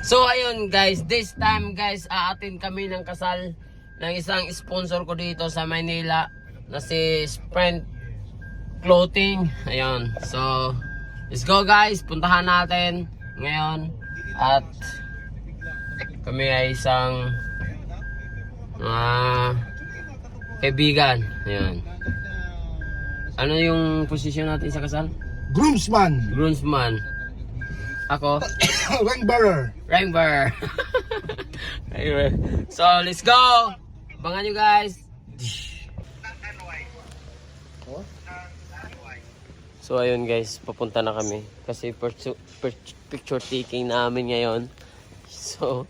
So ayun guys, this time guys, aatin kami ng kasal ng isang sponsor ko dito sa Maynila na si Sprint Clothing. Ayun. So let's go guys, puntahan natin ngayon at kami ay isang kaibigan. Ayun. Ano yung posisyon natin sa kasal? Groomsman. Groomsman. Ako? Ring bearer. Ring bearer. So, let's go! Abangan nyo guys! So, ayun guys, papunta na kami. Kasi picture taking namin ngayon. So,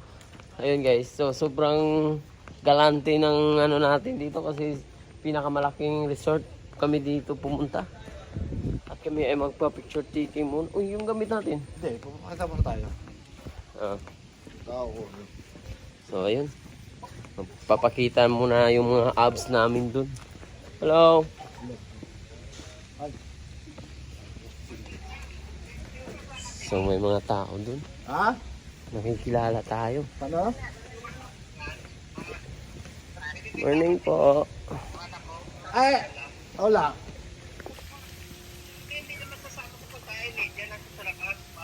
ayun guys. So, sobrang galante ng ano natin dito kasi pinakamalaking resort kami dito pumunta. At kami ay magpa-picture taking muna. Uy, yung gamit natin. Hindi, pumunta muna tayo. So, ayun. Papakita muna yung mga abs namin dun. Hello! So, may mga tao dun. Ha? Nakikilala tayo. Ano? Morning po. Ay! Wala.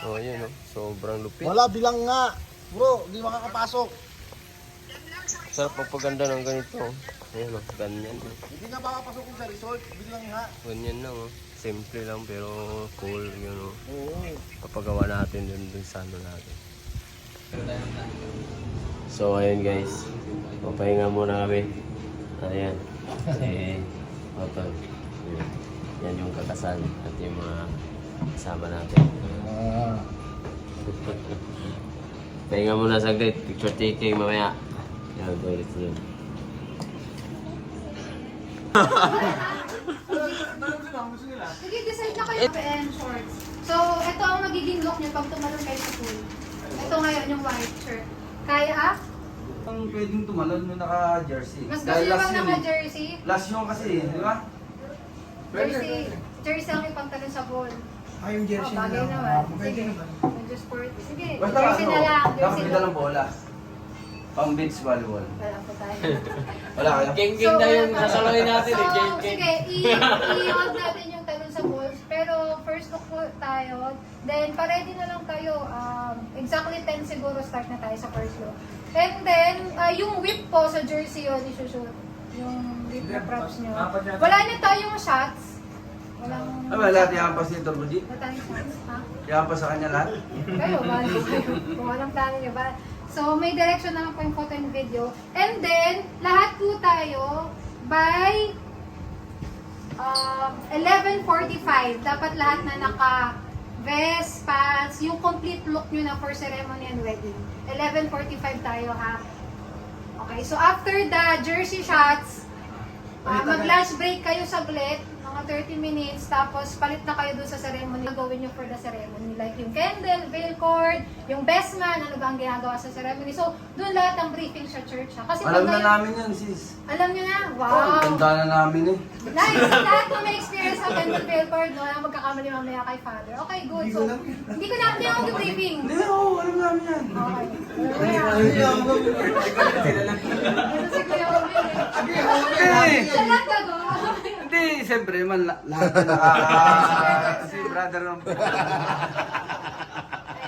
Oh, yun oh. Sobrang lupit. Wala bilang nga. Bro, hindi makakapasok. Sarap magpaganda ng ganito. Ayan oh, ganyan oh. Hindi nga makakapasok sa resort. Bilang nga. Ganyan lang oh. Simple lang pero cool yun oh. Oo. Papagawa natin dun sa ano natin. So ayun guys. Papahinga muna kami. Ayan. Si Otton. Ayan. Yan yung kakasal at yung mga kasama natin. Pahinga muna saglit. Picture taking mamaya. Yan, ulit yun. Sige, decide na kayo and shorts. So, ito ang magiging look niyo pag tumalon kayo sa pool. Ito ngayon yung white shirt. Kaya ah? Ang pwedeng tumalon nung naka-jersey. Mas gusto niyo bang naka-jersey? Last yung kasi, di ba? Jersey ang ipagtalon sa pool. Ay, yung jersey Oh, bagay naman. Sige. Medyo sporty. Sige, Basta jersey na lang. Jersey nakapita na ng bola. Pang beach volleyball. Wala po tayo. Wala kayo? King-king na yung sasaloy natin eh. So, King-king. sige, i-hold natin yung talon sa balls. Pero first look po tayo. Then, pa-ready na lang tayo. Exactly 10 siguro start na tayo sa first look. And then, yung whip po sa jersey yun, isushoot. Yung whip na props nyo. Wala na tayong shots. Walang... Lahat iampas ni Turbo G? Wala tayong shots, ha? Iampas sa kanya lahat? Kayo, bahala kayo. Kung walang plano nyo ba? So, may direction naman po yung photo and video. And then, lahat po tayo by 11:45. Dapat lahat na naka-vest, pants, yung complete look nyo na for ceremony and wedding. 11:45 tayo ha. Okay, so after the jersey shots, mag-lunch break kayo saglit, mga 30 minutes, tapos palit na kayo dun sa ceremony. Gawin nyo for the ceremony. Like yung candle, veil cord, yung best man, ano ba ang ginagawa sa ceremony. So, dun lahat ang briefing sa church ha. Kasi Alam na pag namin yun, sis. alam nyo na? Oh, Wow! tanda na namin eh. Nice! Lahat na may experience sa candle, veil cord, no? Na magkakamali mamaya kay Father. Okay, good. So, hindi ko na ako briefing. Hindi, oo, alam namin yan. Okay. Ito si Kuya Obi. Siya lang gagawa. Hindi, siyempre man, lahat na si brother ng pero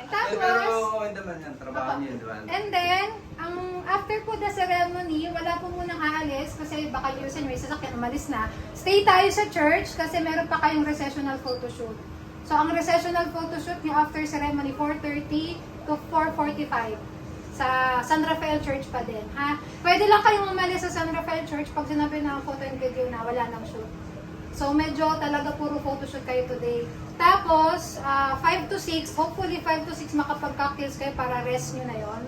Tapos, hindi naman yan, trabaho niya, di ba? and then, ang after po the ceremony, wala po munang aalis kasi baka yung may sasakyan umalis na. Stay tayo sa church kasi meron pa kayong recessional photoshoot. So, ang recessional photoshoot niyo after ceremony, 4:30 to 4:45 sa San Rafael Church pa din, ha? Pwede lang kayong umalis sa San Rafael Church pag sinabi na photo and video na wala nang shoot. So, medyo talaga puro photoshoot kayo today. Tapos, 5 to 6, hopefully 5 to 6 makapag-cocktails kayo para rest nyo na yon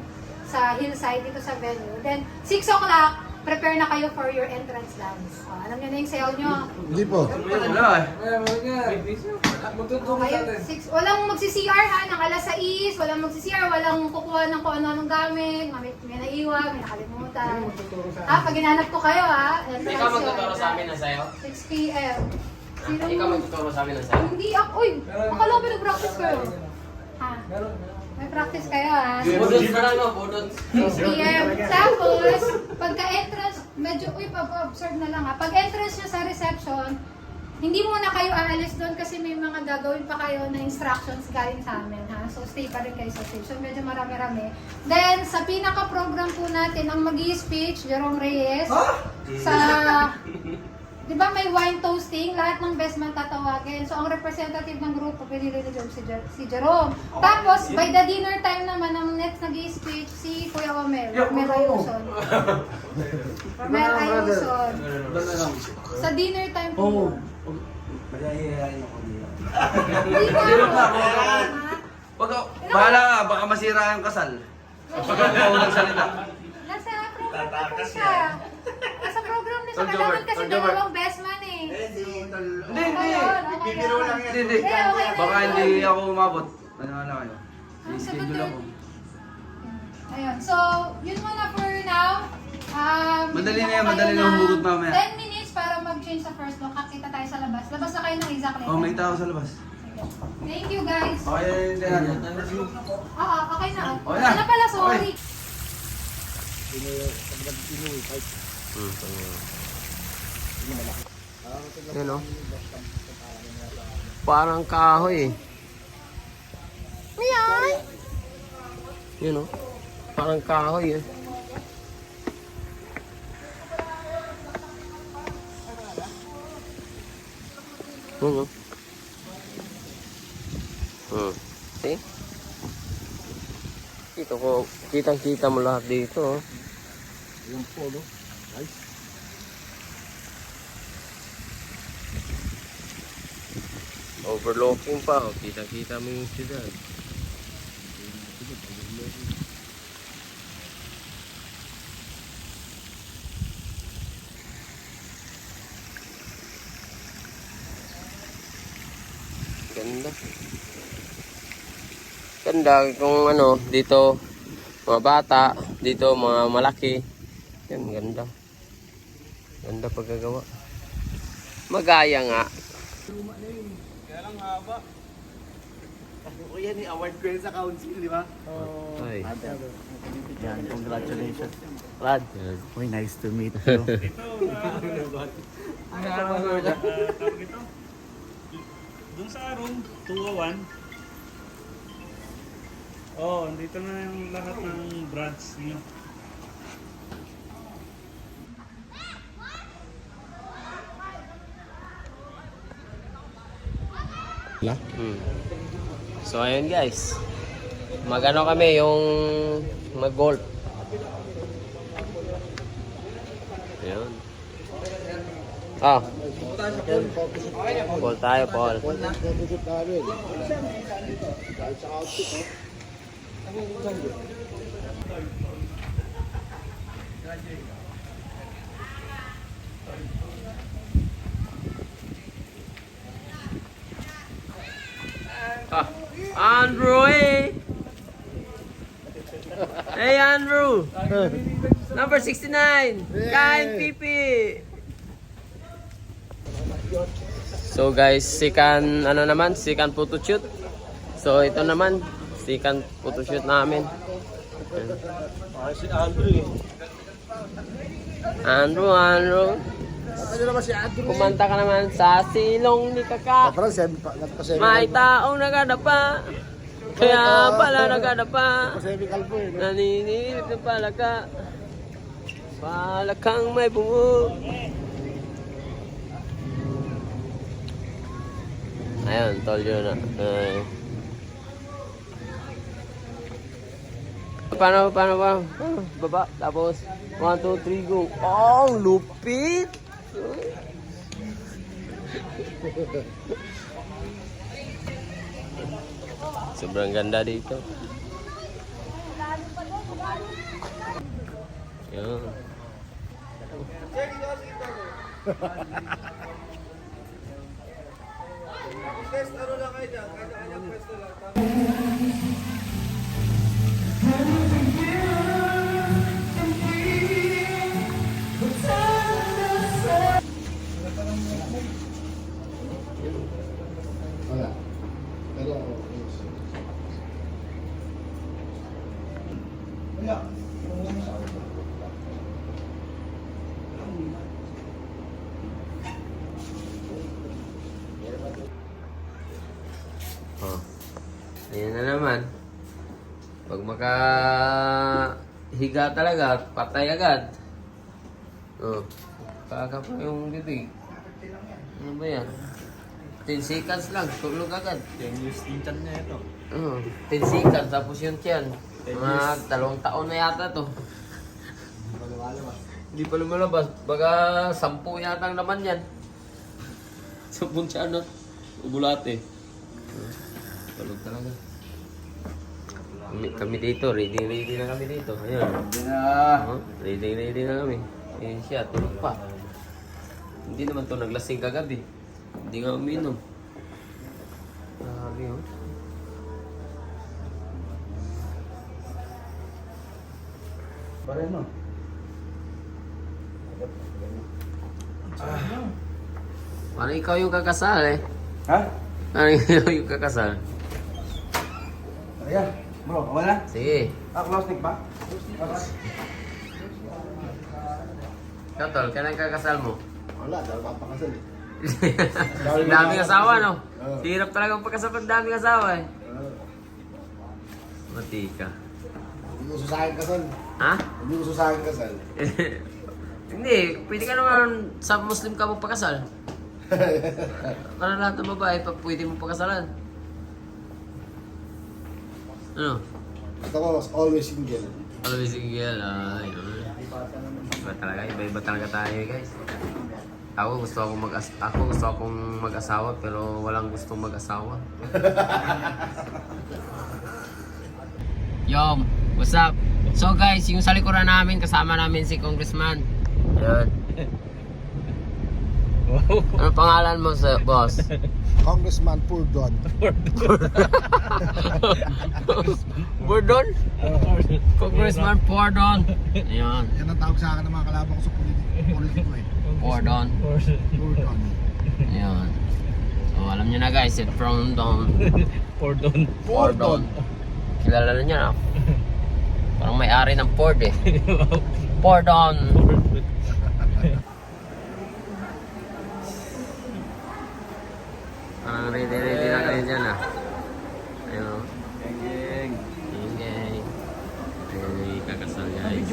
sa hillside dito sa venue. Then, 6 o'clock, prepare na kayo for your entrance dance. Alam nyo na yung sayaw nyo. Hindi po. Wala eh. Okay, walang magsi-CR ha, ng alas 6, walang magsi-CR, walang kukuha ng kung ano-anong gamit, may naiwan, may nakalimutan. Pag hinanap ko kayo ha, Ikaw magtuturo sa amin ng sayo? 6 p.m. Ikaw magtuturo sa amin ng sayo? Hindi ako, uy, akala ko nag-practice kayo. Ha? Mag-practice kayo ha. Budot na lang, no? Budot. 6 p.m. Tapos, pagka-entrance, medyo, pa-observe na lang ha. Pag-entrance nyo sa reception, hindi muna kayo aalis doon kasi may mga gagawin pa kayo na instructions galing sa amin ha. So, stay pa rin kayo sa station. Medyo marami-rami. Then, sa pinaka-program po natin, ang mag-i-speech, Jerome Reyes, sa... Di ba may wine toasting? Lahat ng best man tatawagin. So, ang representative ng grupo, pinili ni Jerome si Jerome. Tapos, by the dinner time naman, ang next nag-i-speech, si Kuya Romel. Romel Ayuson. Romel Ayuson. Sa dinner time po yun. Hindi na ako. Bahala ka, baka masira yung kasal. Pag ako nagsalita. Nasa program na po siya. Nasa program na siya. Kailangan kasi dalawang best man eh. Hindi. Bibiro lang yan. Hindi. Baka hindi ako umabot. Maniwala kayo. I-schedule ako. Ayun. So, yun muna for now. Madali na yan, bigyan ko madali kayo na ng humugot mamaya. 10 minutes para mag-change sa first look. Kakita tayo sa labas. Labas na kayo ng exactly. Oh, may tao sa labas. Thank you guys. Okay, hindi natin. Oo, okay na. Okay na. Ano pala, sorry. Yan, oh. Parang kahoy eh. Yun, oh. Parang kahoy eh. Oo. See? Kitang-kita mo lahat dito, oh. Yung polo. Nice. Overlooking pa, oh. Kitang-kita mo yung siyudad. Ganda. Ganda kung ano, dito mga bata, dito mga malaki. Yan, ganda. Ganda pagkagawa. Magaya nga. O yan, award ko yun sa council, di ba? Ay. Yan, congratulations. Rad. Yan. Uy, nice to meet you. Doon sa room 201. Oh, dito na yung lahat ng branch niyo. So ayun guys. Magano kami yung mag-golf. Ayun. Ah. Paul tayo, Paul. Ah, Andrew, eh. Hey, Andrew. Number 69. Kain pipi. So guys, second ano naman, second photoshoot. So ito naman, second photoshoot namin. Si Andrew eh. Andrew. Ano naman si Andrew? Kumanta ka naman sa silong ni Kaka. Parang 7 pa. May taong nagadapa. Kaya pala nagadapa. Pacifical po eh. Naninilip ng palaka. Palakang may bungo. Ayun, told you na. Paano? Baba. Tapos, 1, 2, 3, go. Oh, lupit! Sobrang ganda dito. Yan. Wala. Pero Oh. Ayan na naman. Pag makahiga talaga, patay agad. Oh. Kaka pa yung bibig. Ano ba yan? 10 seconds lang, tulog agad. 10 years din chan niya ito. 10 seconds, tapos yun tiyan. Mga 2 taon na yata to. Hindi pa lumalabas. Baga 10 yata ang laman yan. 10 tiyan na. Ubulate. Tulog talaga. Kami dito, ready na kami dito. Ayan. Ready na kami. Eh siya, tulog pa. Hindi naman to naglasing kagabi. Hindi nga uminom. Grabe oh. Pare no? Parang ikaw yung kakasal eh. Ha? Parang ikaw yung kakasal. Ayan. Bro, wala? Sige. Close stick ba? Ikaw tol, kailan kakasal mo? Wala, dahil papakasal. Daming asawa no? Hirap talaga ang pagkasal pag daming asawa eh. Mati ka. Hindi ko susahin kasal. Ha? Hindi ko susahin kasal. Hindi, pwede ka naman sa Muslim ka magpakasal. Para lahat ng babae, pwede mo pakasalan. Ano? Ito ko, always single. Always single, yun. Iba talaga, iba talaga tayo guys. Ako gusto akong mag-asawa pero walang gustong mag-asawa. Yo, what's up? So guys, yung sa likuran namin, kasama namin si Congressman. Ayan. Ano pangalan mo sa boss? Congressman Purdon. Bordon? Congressman Pordon. Ayan. Yan ang tawag sa akin ng mga kalaban ko sa politiko eh. Pordon. Purdon. Ayan. So alam nyo na guys, it's from Don. Pordon. Pordon. Kilala na niya na. Parang may-ari ng Ford eh. Pordon. Parang ready na kayo dyan ah. Ayun o. Geng. Ingay. Ayun, kakasal guys.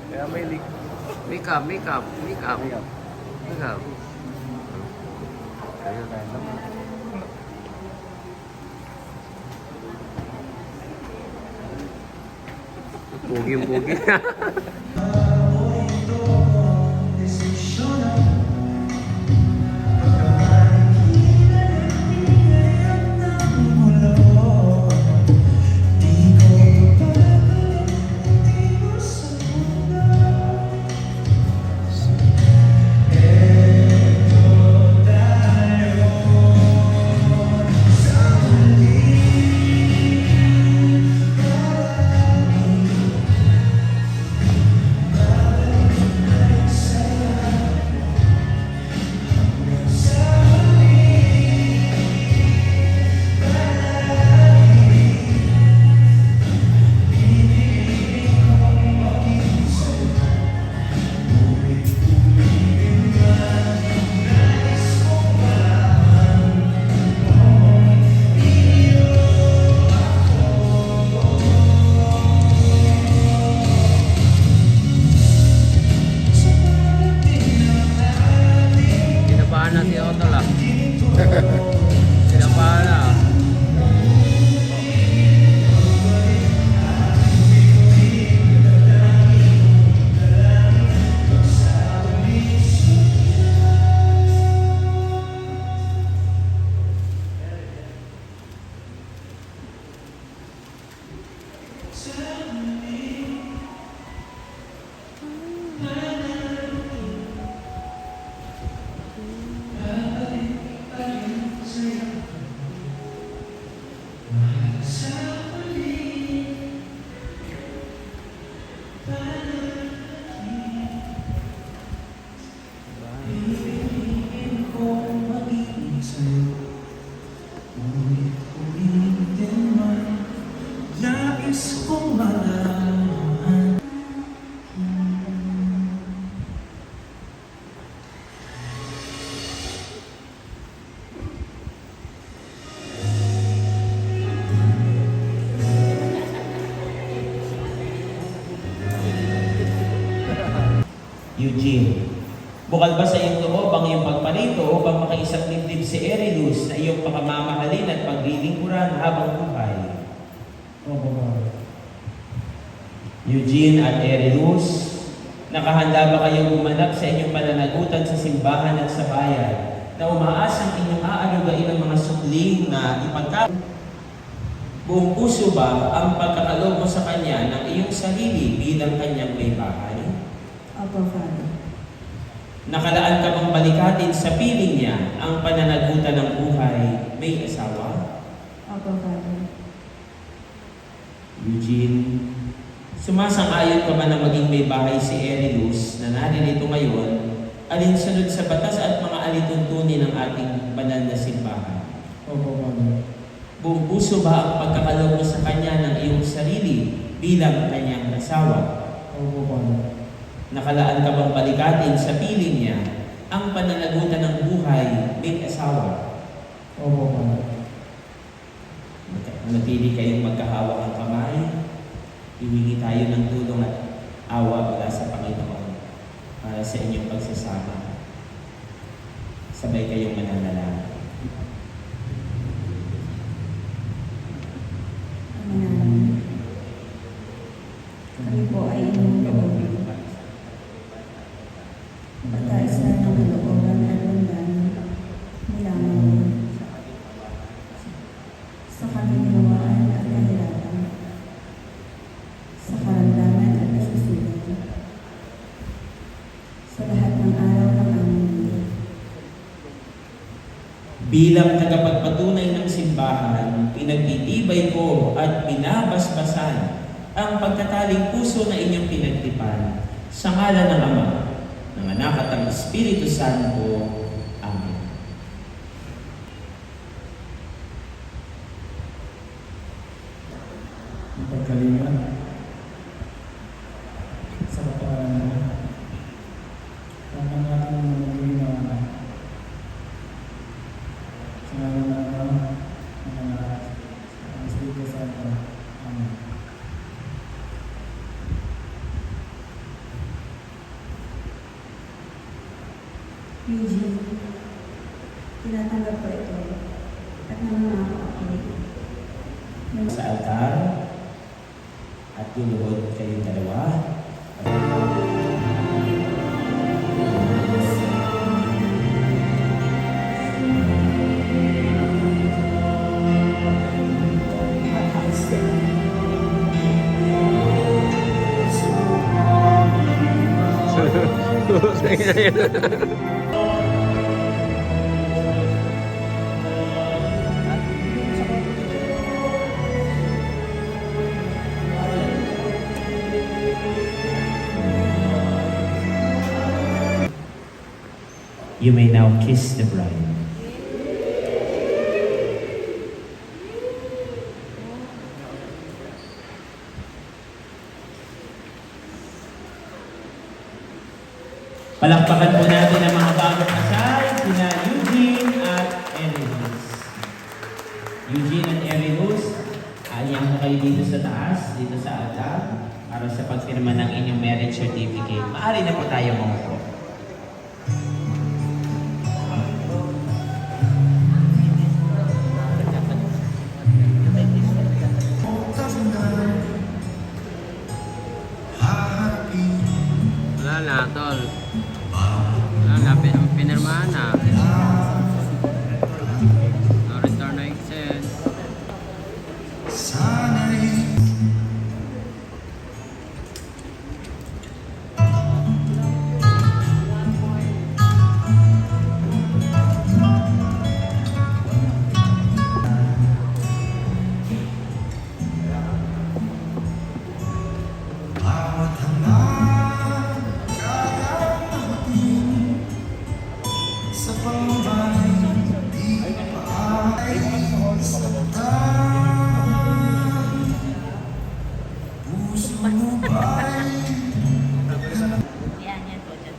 Kaya may leak. Make up. Ayun. Pugi. Kinabahan na si Otol ah. Kinabahan na. Eugene, bukal ba sa iyong loob ang iyong pagparito upang makaisang liblib si Erilus na iyong pakamamahalin at paglilingkuran habang buhay? Eugene at Erilus, nakahanda ba kayong gumanap sa inyong pananagutan sa simbahan at sa bayan na umaasang inyong aalugain ang mga sukling na buong puso ba ang pagkakaloob mo sa kanya ng iyong sarili bilang kanyang may bahay? Opo, Father. Nakalaan ka bang balikatin sa piling niya ang pananagutan ng buhay may asawa? Opo, Father. Eugene, sumasang-ayon ka ba na maging may bahay si Erilus na naririto ngayon alinsunod sa batas at mga alituntunin ng ating banal na simbahan? Opo, Father. Buong puso ba ang pagkakaloob mo sa kanya ng iyong sarili bilang kanyang asawa? Opo, Father. Nakalaan ka bang balikatin sa piling niya ang pananagutan ng buhay may asawa? Opo, Father. Napili kayong magkahawak ang kamay, hihingi tayo ng tulong at awa mula sa Panginoon para sa inyong pagsasama. Sabay kayong mananalangin. Amen. Kami po ay inyong loob. Pagkaisa ng kalooban at undan mula ngayon sa kaginawaan at kahiratan, sa karamdaman at kasusugan, sa lahat ng araw ng aming buhay. Bilang tagapagpatunay ng simbahan, pinagtitibay ko at binabasbasan ang pagkataling puso na inyong pinagtipan sa ngalan ng Ama, ng Anak at ng Espiritu Santo. Amen. Pagkalingan sa kapalaran mo. Ang ating magiging sa ngalan ng Ama, ng Anak, ng Espiritu Santo. Amen. Eugene, tinatanggap ko ito at nangangako ako Sa altar at luluhod kayong dalawa. You may now kiss the bride. Palakpakan po natin ang mga bagong kasal, sina Eugene at Erilus. Eugene at Erilus, aliyang na kayo dito sa taas, dito sa altar, para sa pagpirma ng inyong marriage certificate. Maaari na po tayo maupo. Wala na, tol. Wala na, pinirmahan na. No return no exchange. Sa Yan, yan po dyan.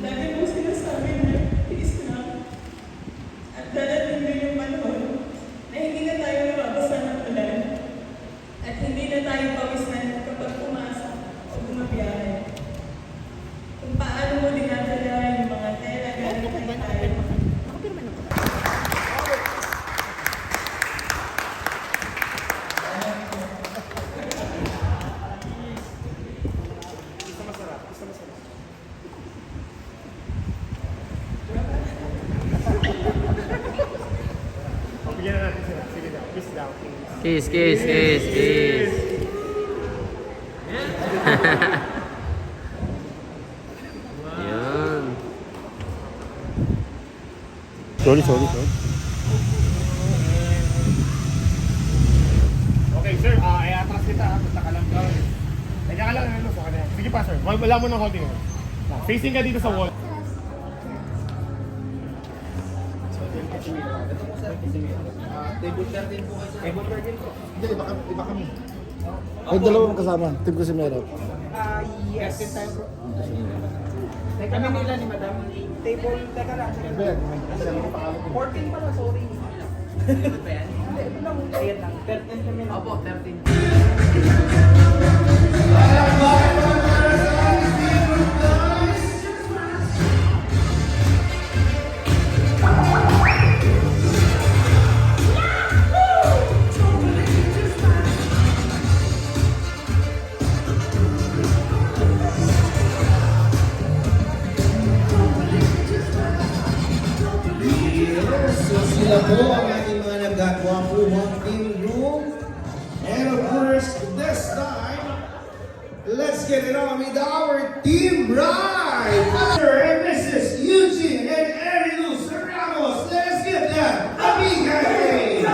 Lagi mo sinasabi na tiis lang. At darating din yung panahon na hindi na tayo mababasa ng ulan. At hindi na tayo pawisan kapag pumasok o bumabiyahe. Kung paano mo dinadala yung mga tela galing kay tayo. Kiss, kiss, kiss, kiss. Yan. Sorry. Okay, sir. I-atras kita. Punta ka lang doon. Teka ka lang. Ano, sa kanya. Sige pa, sir. Wala mo ng holding. Facing ka dito sa wall. Hindi, iba kami. May dalawang kasama. Team ko si Mero. Yes. Kami nila ni Madam. Table, teka lang. 14 pala, sorry. Hindi lang. 13 kami. Opo, 13. So sila po ang ating mga nagkakwapuhang team room. And of course, this time, let's get it on with our team bride. Mr. and Mrs. Eugene and Eriluz Ramos. Let's give them a big hand.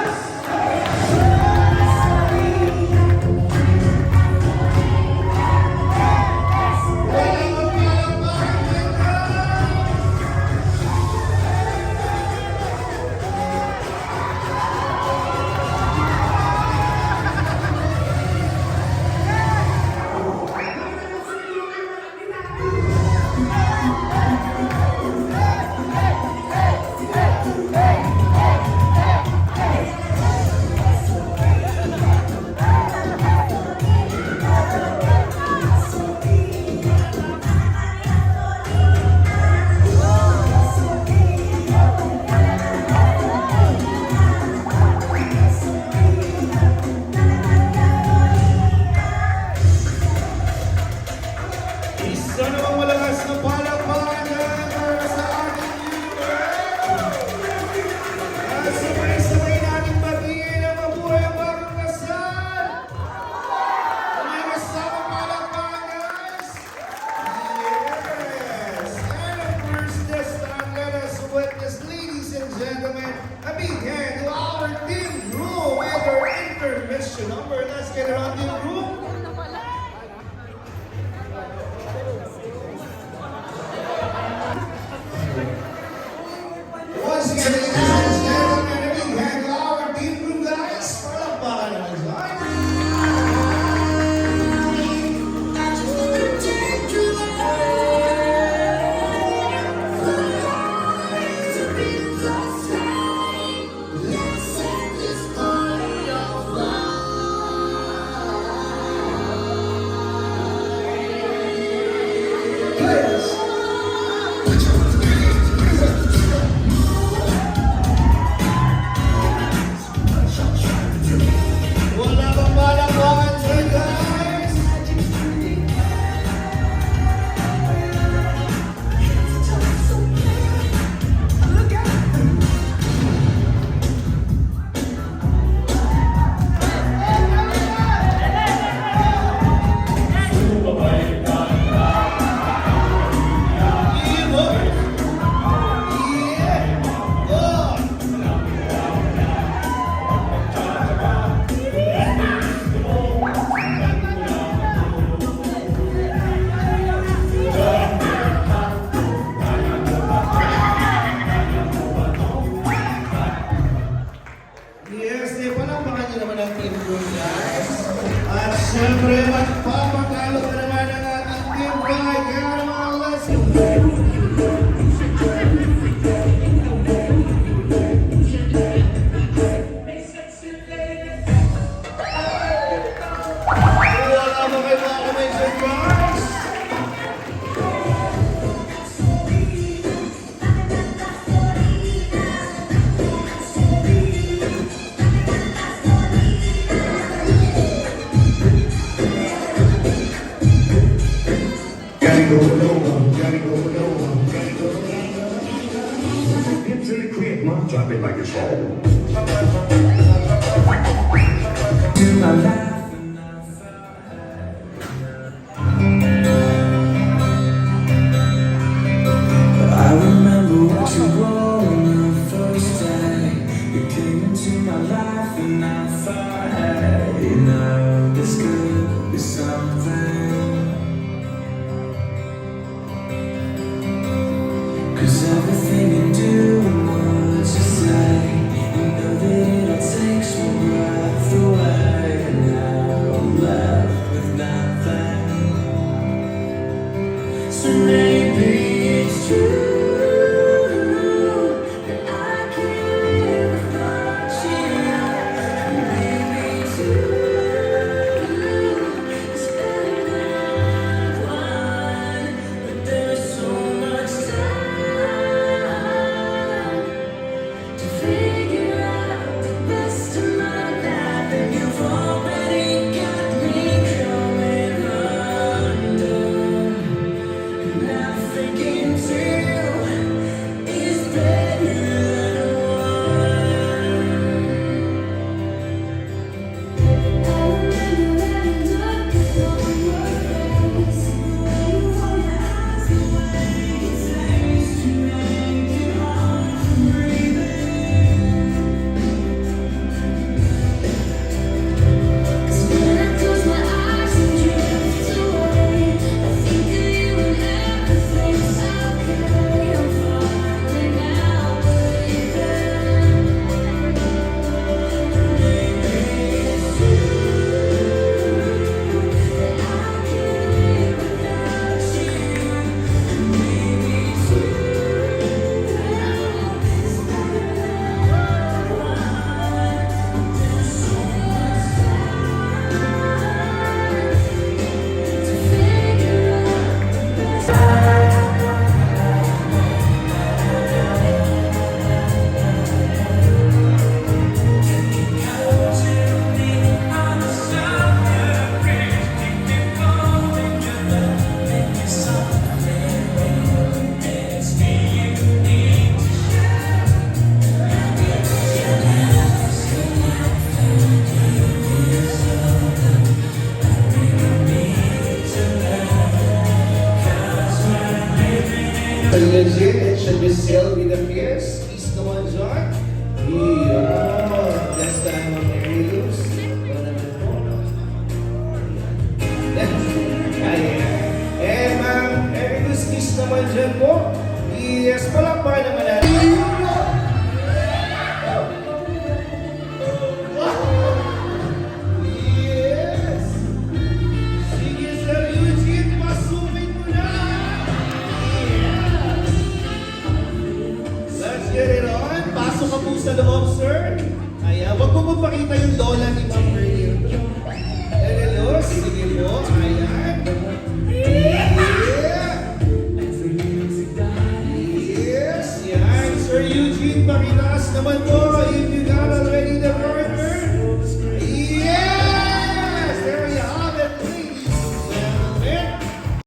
go low, gotta go low, gotta go low. Get to the crib, mom, drop it like it's home. To my life. I remember what you wore on the first day. You came into my life and I thought, hey, you know, this could be something. 'Cause everything you do and what you say, you know that it all takes one breath away. And now I'm left with nothing. So maybe it's true. Legit, it should be Sylvie the Fierce. Peace naman dyan. Yeah. Last time ang Marilus. Wala naman po. Ayan. Eh, ma'am, Marilus, peace naman dyan po. Yes, palakpakan naman natin. Yes. Sige, Sir Eugene, pasukin mo na. Let's get it on. Pasok ka po sa loob, sir. Ayan, wag mo magpakita yung lola ni Ma'am Marilyn. Hello, sige po. Ayan. Yeah. Yes, yan. Sir Eugene, pakitaas naman po.